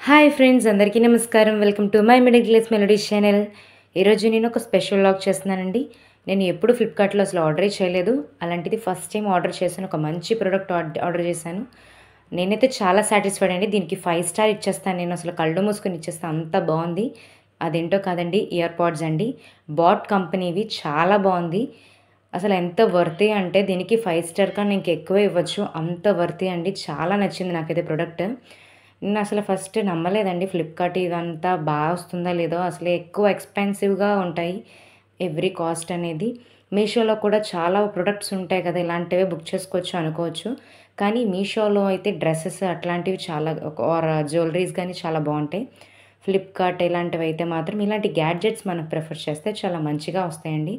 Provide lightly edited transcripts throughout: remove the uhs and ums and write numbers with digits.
Hi friends, అందరికీ నమస్కారం. Welcome to my middle class melodies channel. ఈరోజు నేను ఒక స్పెషల్ వ్లాగ్ చేస్తున్నానండి. నేను ఎప్పుడు ఫ్లిప్కార్ట్లో అసలు ఆర్డరే చేయలేదు. అలాంటిది ఫస్ట్ టైం ఆర్డర్ చేశాను. ఒక మంచి ప్రోడక్ట్ ఆర్డర్ చేశాను. నేనైతే చాలా సాటిస్ఫైడ్ అండి. దీనికి 5 స్టార్ ఇచ్చేస్తాను. నేను అసలు కళ్ళు మూసుకొని ఇచ్చేస్తాను, అంత బాగుంది. అదేంటో కాదండి, ఇయర్ పాడ్స్ అండి. బాట్ కంపెనీవి, చాలా బాగుంది. అసలు ఎంత వర్తీ అంటే దీనికి 5 స్టార్ కన్నా ఇంకెక్కువ ఇవ్వచ్చు, అంత వర్తీ అండి. చాలా నచ్చింది నాకైతే ప్రోడక్ట్. నేను అసలు ఫస్ట్ నమ్మలేదండి ఫ్లిప్కార్ట్ ఇదంతా బాగా వస్తుందా లేదో. అసలు ఎక్కువ ఎక్స్పెన్సివ్గా ఉంటాయి ఎవ్రీ కాస్ట్ అనేది. మీషోలో కూడా చాలా ప్రొడక్ట్స్ ఉంటాయి కదా, ఇలాంటివే బుక్ చేసుకోవచ్చు అనుకోవచ్చు. కానీ మీషోలో అయితే డ్రెస్సెస్ అట్లాంటివి చాలా, ఆర్ జ్యువెలరీస్ కానీ చాలా బాగుంటాయి. ఫ్లిప్కార్ట్ ఇలాంటివి అయితే మాత్రం ఇలాంటి గ్యాడ్జెట్స్ మనం ప్రిఫర్ చేస్తే చాలా మంచిగా వస్తాయండి.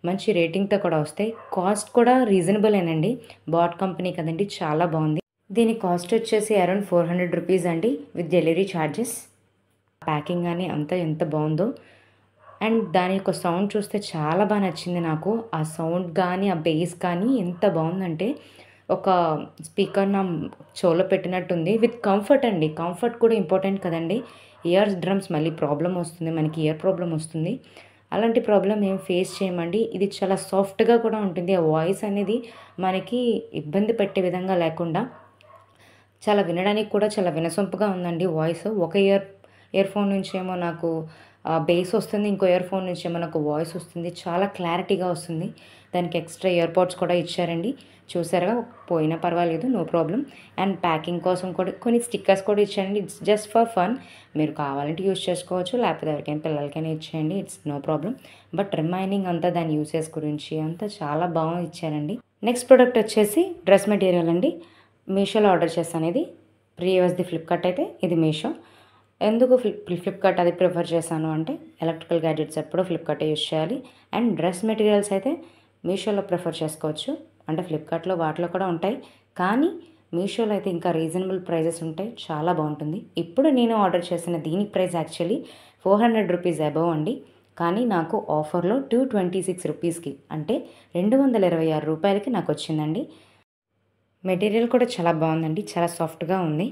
మంచి రేటింగ్తో కూడా వస్తాయి. కాస్ట్ కూడా రీజనబులేనండి. బాట్ కంపెనీ కదండి, చాలా బాగుంది. దీని కాస్ట్ వచ్చేసి అరౌండ్ 400 రూపీస్ అండి, విత్ డెలివరీ ఛార్జెస్. ప్యాకింగ్ కానీ అంతా ఎంత బాగుందో. అండ్ దాని యొక్క సౌండ్ చూస్తే చాలా బాగా నచ్చింది నాకు. ఆ సౌండ్ కానీ ఆ బేస్ కానీ ఎంత బాగుందంటే ఒక స్పీకర్ నా చెవులో పెట్టినట్టుంది. విత్ కంఫర్ట్ అండి. కంఫర్ట్ కూడా ఇంపార్టెంట్ కదండి. ఇయర్ డ్రమ్స్ మళ్ళీ ప్రాబ్లం వస్తుంది, మనకి ఇయర్ ప్రాబ్లం వస్తుంది. అలాంటి ప్రాబ్లం ఏం ఫేస్ చేయమండి. ఇది చాలా సాఫ్ట్గా కూడా ఉంటుంది. ఆ వాయిస్ అనేది మనకి ఇబ్బంది పెట్టే విధంగా లేకుండా చాలా వినడానికి కూడా చాలా వినసొంపుగా ఉందండి వాయిస్. ఒక ఇయర్ ఫోన్ నుంచేమో నాకు బేస్ వస్తుంది, ఇంకో ఇయర్ ఫోన్ నుంచేమో నాకు వాయిస్ వస్తుంది. చాలా క్లారిటీగా వస్తుంది. దానికి ఎక్స్ట్రా ఇయర్ పాడ్స్ కూడా ఇచ్చారండి. చూసారుగా, పోయినా పర్వాలేదు, నో ప్రాబ్లం. అండ్ ప్యాకింగ్ కోసం కూడా కొన్ని స్టిక్కర్స్ కూడా ఇచ్చారండి. It's just for fun. మీరు కావాలంటే యూస్ చేసుకోవచ్చు, లేకపోతే ఎవరికైనా పిల్లలకైనా ఇచ్చేయండి, it's no problem. But remaining అంతా దాని యూసెస్ గురించి అంతా చాలా బాగా ఇచ్చారండి. నెక్స్ట్ ప్రోడక్ట్ వచ్చేసి డ్రెస్ మెటీరియల్ అండి. మీషోలో ఆర్డర్ చేస్తాను. ఇది ప్రీవియస్ది ఫ్లిప్కార్ట్, అయితే ఇది మీషో. ఎందుకు ఫ్లిప్కార్ట్ అది ప్రిఫర్ చేశాను అంటే, ఎలక్ట్రికల్ గ్యాడ్జెట్స్ ఎప్పుడూ ఫ్లిప్కార్టే యూస్ చేయాలి. అండ్ డ్రెస్ మెటీరియల్స్ అయితే మీషోలో ప్రిఫర్ చేసుకోవచ్చు. అంటే ఫ్లిప్కార్ట్లో వాటిలో కూడా ఉంటాయి, కానీ మీషోలో అయితే ఇంకా రీజనబుల్ ప్రైజెస్ ఉంటాయి, చాలా బాగుంటుంది. ఇప్పుడు నేను ఆర్డర్ చేసిన దీని ప్రైస్ యాక్చువల్లీ 400 రూపీస్ అబవ్ అండి. కానీ నాకు ఆఫర్లో 226 రూపీస్కి, అంటే 226 రూపాయలకి నాకు వచ్చిందండి. మెటీరియల్ కూడా చాలా బాగుందండి, చాలా సాఫ్ట్గా ఉంది.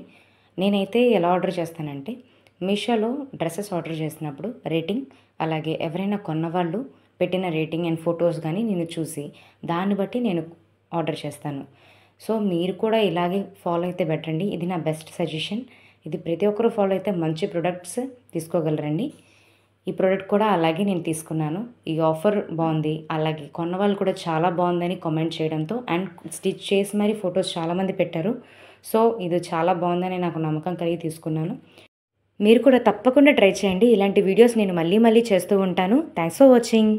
నేనైతే ఎలా ఆర్డర్ చేస్తానంటే, మీషోలో డ్రెస్సెస్ ఆర్డర్ చేసినప్పుడు రేటింగ్, అలాగే ఎవరైనా కొన్నవాళ్ళు పెట్టిన రేటింగ్ అండ్ ఫొటోస్ కానీ నేను చూసి దాన్ని బట్టి నేను ఆర్డర్ చేస్తాను. సో మీరు కూడా ఇలాగే ఫాలో అయితే బెటర్ అండి. ఇది నా బెస్ట్ సజెషన్. ఇది ప్రతి ఒక్కరూ ఫాలో అయితే మంచి ప్రొడక్ట్స్ తీసుకోగలరండి. ఈ ప్రోడక్ట్ కూడా అలాగే నేను తీసుకున్నాను. ఈ ఆఫర్ బాగుంది, అలాగే కొన్న వాళ్ళు కూడా చాలా బాగుందని కామెంట్ చేయడంతో, అండ్ స్టిచ్ చేసి మరీ ఫొటోస్ చాలామంది పెట్టారు. సో ఇది చాలా బాగుందని నాకు నమ్మకం కలిగి తీసుకున్నాను. మీరు కూడా తప్పకుండా ట్రై చేయండి. ఇలాంటి వీడియోస్ నేను మళ్ళీ మళ్ళీ చేస్తూ ఉంటాను. Thanks for watching.